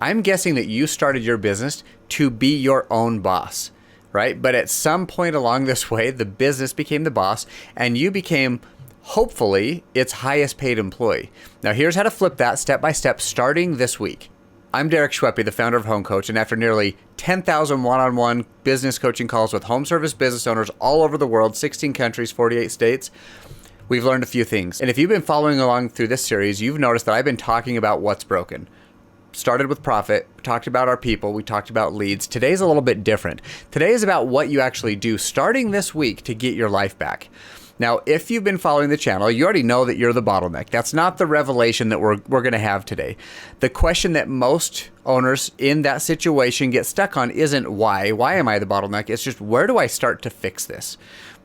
I'm guessing that you started your business to be your own boss, right? But at some point along this way, the business became the boss and you became, hopefully, its highest paid employee. Now, here's how to flip that step by step starting this week. I'm Derek Schweppe, the founder of Home Coach, and after nearly 10,000 one-on-one business coaching calls with home service business owners all over the world, 16 countries, 48 states, we've learned a few things. And if you've been following along through this series, you've noticed that I've been talking about what's broken. Started with profit, talked about our people, we talked about leads. Today's a little bit different. Today is about what you actually do starting this week to get your life back. Now, if you've been following the channel, you already know that you're the bottleneck. That's not the revelation that we're going to have today. The question that most owners in that situation get stuck on isn't why am I the bottleneck? It's just, where do I start to fix this?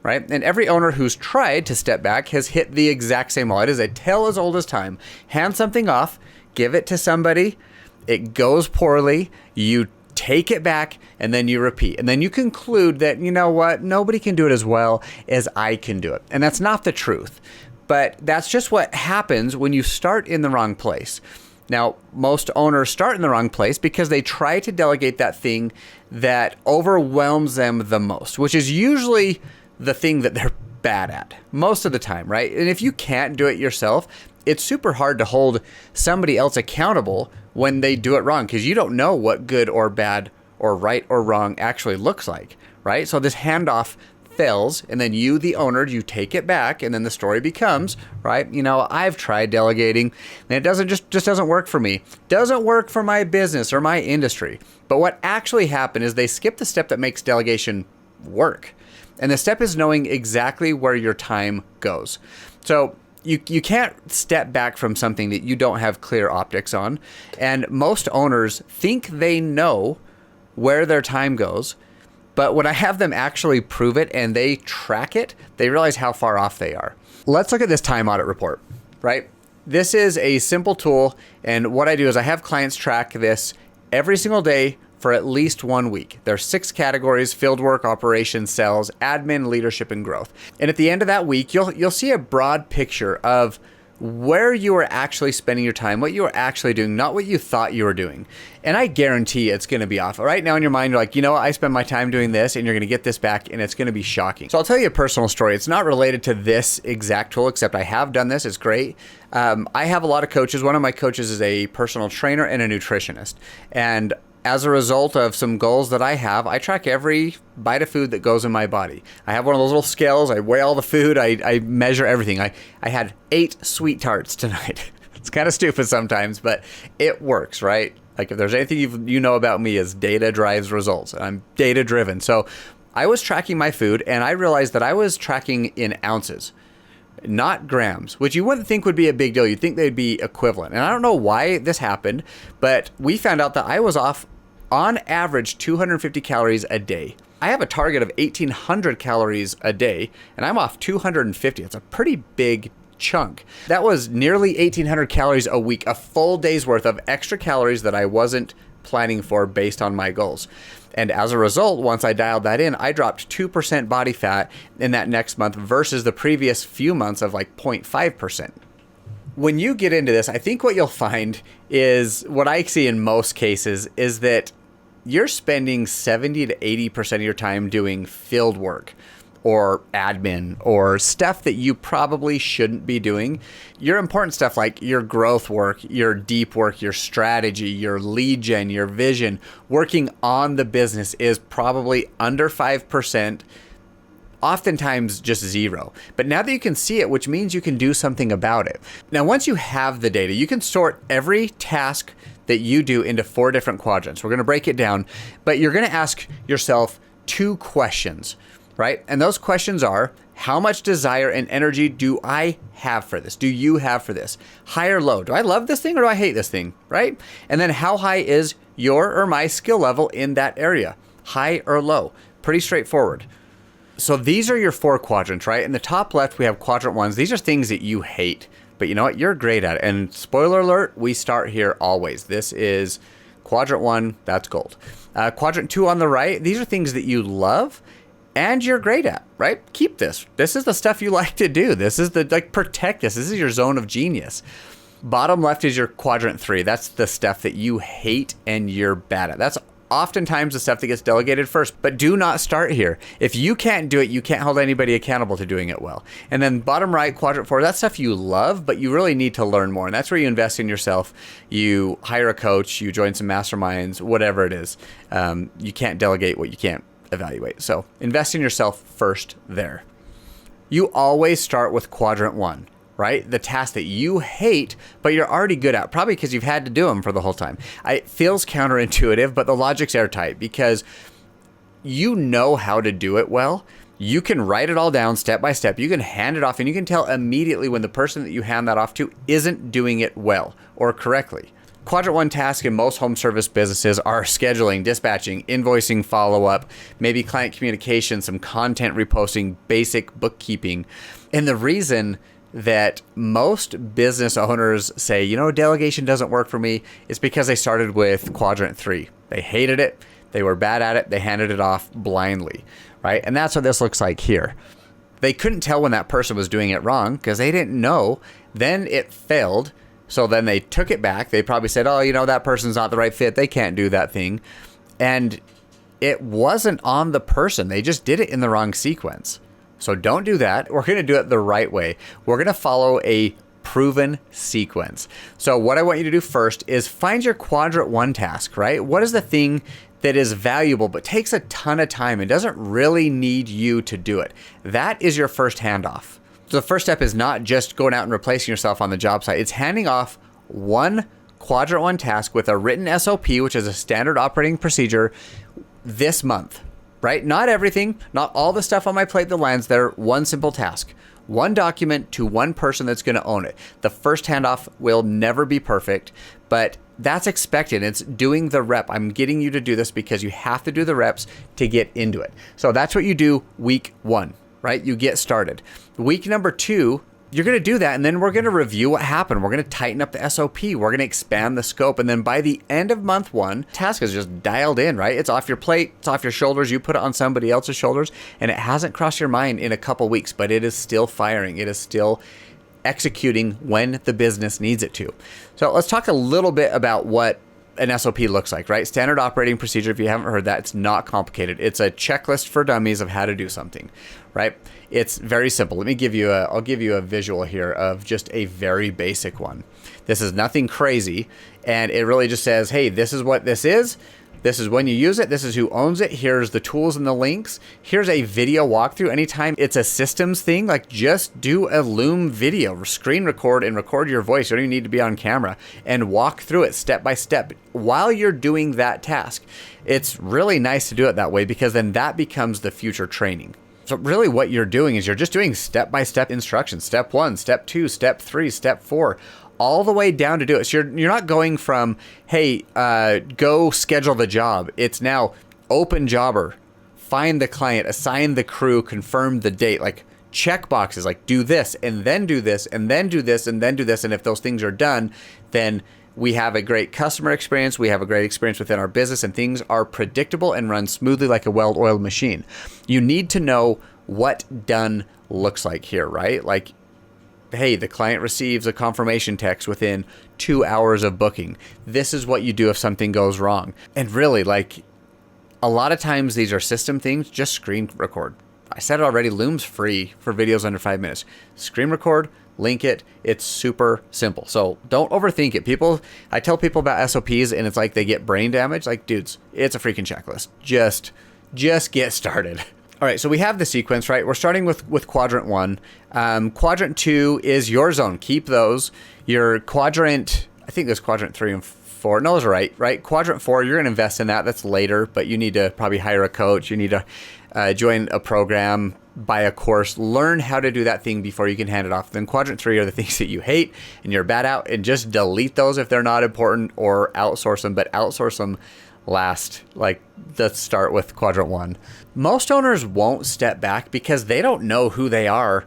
Right? And every owner who's tried to step back has hit the exact same wall. It is a tale as old as time. Hand something off, give it to somebody, it goes poorly, you take it back, and then you repeat. And then you conclude that, you know what, nobody can do it as well as I can do it. And that's not the truth. But that's just what happens when you start in the wrong place. Now, most owners start in the wrong place because they try to delegate that thing that overwhelms them the most, which is usually the thing that they're bad at most of the time, right? And if you can't do it yourself, it's super hard to hold somebody else accountable when they do it wrong, because you don't know what good or bad or right or wrong actually looks like, right? So this handoff fails, and then you, the owner, you take it back, and then the story becomes, right? You know, I've tried delegating, and it just doesn't work for me. Doesn't work for my business or my industry. But what actually happened is they skipped the step that makes delegation work. And the step is knowing exactly where your time goes. So you can't step back from something that you don't have clear optics on. And most owners think they know where their time goes. But when I have them actually prove it and they track it, they realize how far off they are. Let's look at this time audit report, right? This is a simple tool. And what I do is I have clients track this every single day for at least 1 week. There's 6 categories: fieldwork, operations, sales, admin, leadership, and growth. And at the end of that week, you'll see a broad picture of where you are actually spending your time, what you are actually doing, not what you thought you were doing. And I guarantee it's going to be off. Right now in your mind, you're like, you know what, I spend my time doing this, and you're going to get this back, and it's going to be shocking. So I'll tell you a personal story. It's not related to this exact tool, except I have done this. It's great. I have a lot of coaches. One of my coaches is a personal trainer and a nutritionist. And as a result of some goals that I have, I track every bite of food that goes in my body. I have one of those little scales. I weigh all the food. I measure everything. I had 8 sweet tarts tonight. It's kind of stupid sometimes, but it works, right? Like, if there's anything you know about me, is data drives results. I'm data driven. So I was tracking my food, and I realized that I was tracking in ounces, not grams, which you wouldn't think would be a big deal. You'd think they'd be equivalent. And I don't know why this happened, but we found out that I was off on average 250 calories a day. I have a target of 1,800 calories a day, and I'm off 250. It's a pretty big chunk. That was nearly 1,800 calories a week, a full day's worth of extra calories that I wasn't planning for based on my goals. And as a result, once I dialed that in, I dropped 2% body fat in that next month versus the previous few months of like 0.5%. When you get into this, I think what you'll find is, what I see in most cases, is that you're spending 70 to 80% of your time doing field work or admin or stuff that you probably shouldn't be doing. Your important stuff, like your growth work, your deep work, your strategy, your lead gen, your vision, working on the business, is probably under 5%, oftentimes just 0. But now that you can see it, which means you can do something about it. Now, once you have the data, you can sort every task that you do into 4 different quadrants. We're going to break it down, but you're going to ask yourself 2 questions, right? And those questions are, how much desire and energy do I have for this? Do you have for this? High or low? Do I love this thing or do I hate this thing, right? And then how high is your or my skill level in that area? High or low? Pretty straightforward. So these are your 4 quadrants, right? In the top left, we have quadrant 1s. These are things that you hate, but you know what? You're great at it. And spoiler alert, we start here always. This is quadrant 1, that's gold. Quadrant 2 on the right, these are things that you love and you're great at, right? Keep this. This is the stuff you like to do. This is protect this. This is your zone of genius. Bottom left is your quadrant 3. That's the stuff that you hate and you're bad at. That's oftentimes the stuff that gets delegated first, but do not start here. If you can't do it, you can't hold anybody accountable to doing it well. And then bottom right, quadrant 4, that's stuff you love, but you really need to learn more. And that's where you invest in yourself. You hire a coach, you join some masterminds, whatever it is. You can't delegate what you can't evaluate. So invest in yourself first there. You always start with quadrant 1. Right? The task that you hate, but you're already good at, probably because you've had to do them for the whole time. It feels counterintuitive, but the logic's airtight because you know how to do it well. You can write it all down step by step. You can hand it off and you can tell immediately when the person that you hand that off to isn't doing it well or correctly. Quadrant 1 tasks in most home service businesses are scheduling, dispatching, invoicing, follow-up, maybe client communication, some content reposting, basic bookkeeping. And the reason that most business owners say, delegation doesn't work for me, is because they started with quadrant 3. They hated it. They were bad at it. They handed it off blindly, right? And that's what this looks like here. They couldn't tell when that person was doing it wrong because they didn't know. Then it failed. So then they took it back. They probably said, that person's not the right fit. They can't do that thing. And it wasn't on the person. They just did it in the wrong sequence. So don't do that. We're going to do it the right way. We're going to follow a proven sequence. So what I want you to do first is find your quadrant 1 task, right? What is the thing that is valuable but takes a ton of time and doesn't really need you to do it? That is your first handoff. So the first step is not just going out and replacing yourself on the job site. It's handing off one quadrant 1 task with a written SOP, which is a standard operating procedure, this month. Right? Not everything, not all the stuff on my plate that lands there. One simple task, one document to one person that's going to own it. The first handoff will never be perfect, but that's expected. It's doing the rep. I'm getting you to do this because you have to do the reps to get into it. So that's what you do week 1, right? You get started. Week number 2, you're going to do that, and then we're going to review what happened. We're going to tighten up the SOP. We're going to expand the scope, and then by the end of month 1, task is just dialed in, right? It's off your plate. It's off your shoulders. You put it on somebody else's shoulders, and it hasn't crossed your mind in a couple weeks, but it is still firing. It is still executing when the business needs it to. So let's talk a little bit about what an SOP looks like, right? Standard operating procedure. If you haven't heard that, it's not complicated. It's a checklist for dummies of how to do something, right? It's very simple. I'll give you a visual here of just a very basic one. This is nothing crazy. And it really just says, hey, this is what this is. This is when you use it. This is who owns it. Here's the tools and the links. Here's a video walkthrough. Anytime it's a systems thing, like just do a Loom video, screen record and record your voice. You don't even need to be on camera, and walk through it step by step while you're doing that task. It's really nice to do it that way because then that becomes the future training. So really what you're doing is you're just doing step-by-step instructions. Step 1, step 2, step 3, step 4, all the way down to do it. So you're not going from, hey, go schedule the job. It's now open jobber, find the client, assign the crew, confirm the date, like check boxes, like do this and then do this and then do this and then do this. And if those things are done, then we have a great customer experience. We have a great experience within our business, and things are predictable and run smoothly like a well-oiled machine. You need to know what done looks like here, right? Like, hey, the client receives a confirmation text within 2 hours of booking. This is what you do if something goes wrong. And really, like, a lot of times these are system things. Just screen record. I said it already, Loom's free for videos under 5 minutes. Screen record, link it. It's super simple. So don't overthink it. I tell people about SOPs and it's like they get brain damage. Like, dudes, it's a freaking checklist. Just get started. All right, so we have the sequence, right? We're starting with quadrant 1. Quadrant 2 is your zone. Keep those. Your quadrant, I think there's quadrant 3 and 4. No, those are right? Quadrant 4, you're going to invest in that. That's later, but you need to probably hire a coach. You need to join a program, buy a course, learn how to do that thing before you can hand it off. Then quadrant 3 are the things that you hate and you're bad at, and just delete those if they're not important or outsource them, but outsource them last. Like, let's start with quadrant 1. Most owners won't step back because they don't know who they are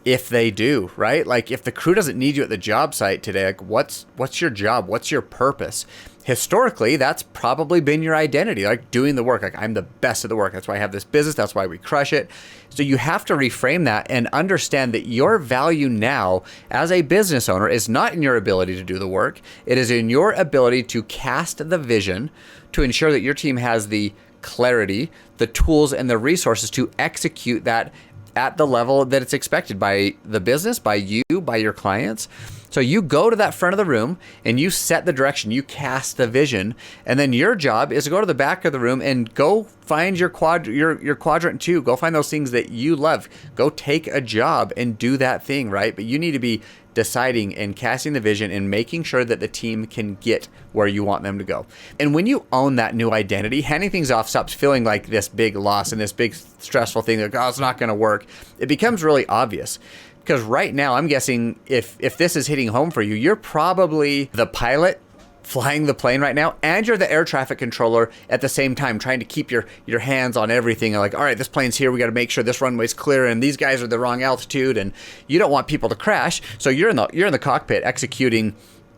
if they do, right? Like, if the crew doesn't need you at the job site today, like what's your job? What's your purpose? historically, that's probably been your identity, like doing the work. Like, I'm the best at the work. That's why I have this business. That's why we crush it. So you have to reframe that and understand that your value now as a business owner is not in your ability to do the work. It is in your ability to cast the vision to ensure that your team has the clarity, the tools, and the resources to execute that at the level that it's expected by the business, by you, by your clients. So you go to that front of the room and you set the direction, you cast the vision, and then your job is to go to the back of the room and go find your quadrant 2. Go find those things that you love. Go take a job and do that thing, right? But you need to be deciding and casting the vision and making sure that the team can get where you want them to go. And when you own that new identity, handing things off stops feeling like this big loss and this big stressful thing like, oh, it's not going to work. It becomes really obvious. Because right now, I'm guessing if this is hitting home for you, you're probably the pilot flying the plane right now, and you're the air traffic controller at the same time, trying to keep your hands on everything. Like, all right, this plane's here. We got to make sure this runway's clear, and these guys are the wrong altitude, and you don't want people to crash. So you're in the cockpit executing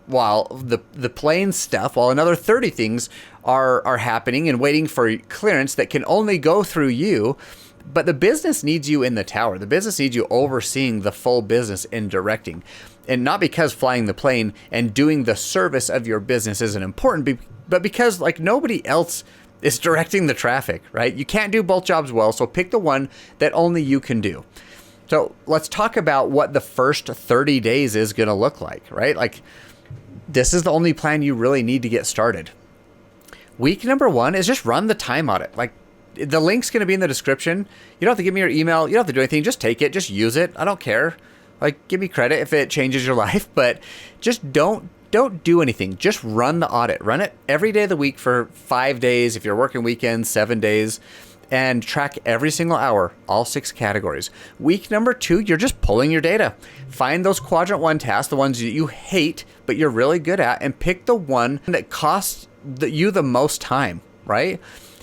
while the plane stuff, while another 30 things are happening and waiting for clearance that can only go through you. But the business needs you in the tower. The business needs you overseeing the full business and directing. And not because flying the plane and doing the service of your business isn't important, but because like nobody else is directing the traffic, right? You can't do both jobs well, so pick the one that only you can do. So let's talk about what the first 30 days is going to look like, right? Like, this is the only plan you really need to get started. Week number 1 is just run the time audit. Like, the link's going to be in the description. You don't have to give me your email. You don't have to do anything. Just take it. Just use it. I don't care. Like, give me credit if it changes your life, but just don't do anything. Just run the audit. Run it every day of the week for 5 days. If you're working weekends, 7 days, and track every single hour, all 6 categories. Week number 2, you're just pulling your data. Find those quadrant 1 tasks, the ones that you hate, but you're really good at, and pick the one that costs you the most time, right?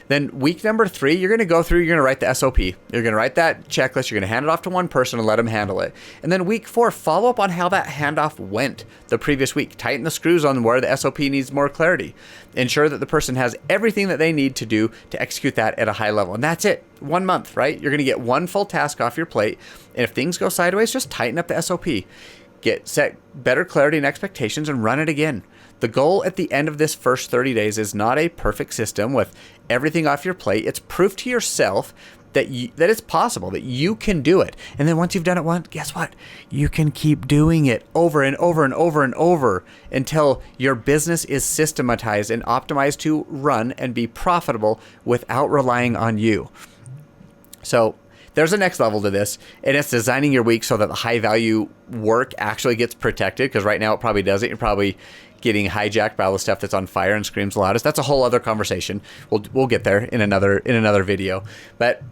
Then week number 3, you're going to go through, you're going to write the SOP. You're going to write that checklist. You're going to hand it off to one person and let them handle it. And then week 4, follow up on how that handoff went the previous week. Tighten the screws on where the SOP needs more clarity. Ensure that the person has everything that they need to do to execute that at a high level. And that's it. 1 month, right? You're going to get one full task off your plate. And if things go sideways, just tighten up the SOP. Set better clarity and expectations and run it again. The goal at the end of this first 30 days is not a perfect system with everything off your plate. It's proof to yourself that it's possible, that you can do it. And then once you've done it once, guess what? You can keep doing it over and over and over and over until your business is systematized and optimized to run and be profitable without relying on you. So there's a next level to this, and it's designing your week so that the high value work actually gets protected, because right now it probably doesn't. You're probably getting hijacked by all the stuff that's on fire and screams the loudest. That's a whole other conversation. We'll get there in another video. But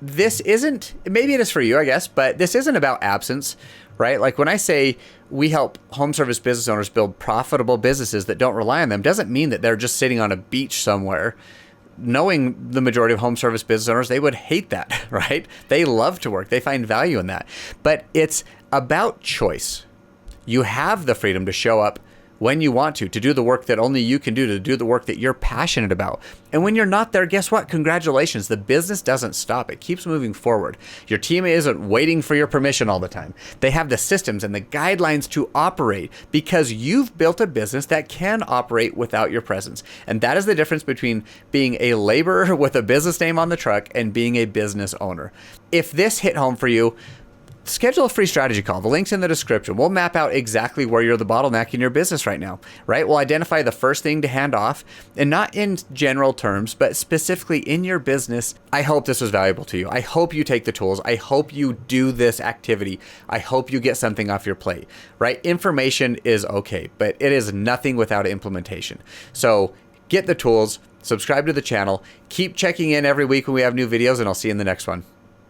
this isn't, maybe it is for you, I guess, but this isn't about absence, right? Like, when I say we help home service business owners build profitable businesses that don't rely on them, doesn't mean that they're just sitting on a beach somewhere. Knowing the majority of home service business owners, they would hate that, right? They love to work. They find value in that. But it's about choice. You have the freedom to show up when you want to do the work that only you can do, to do the work that you're passionate about. And when you're not there, guess what? Congratulations. The business doesn't stop. It keeps moving forward. Your team isn't waiting for your permission all the time. They have the systems and the guidelines to operate because you've built a business that can operate without your presence. And that is the difference between being a laborer with a business name on the truck and being a business owner. If this hit home for you, schedule a free strategy call. The link's in the description. We'll map out exactly where you're the bottleneck in your business right now, right? We'll identify the first thing to hand off, and not in general terms, but specifically in your business. I hope this was valuable to you. I hope you take the tools. I hope you do this activity. I hope you get something off your plate, right? Information is okay, but it is nothing without implementation. So get the tools, subscribe to the channel, keep checking in every week when we have new videos, and I'll see you in the next one.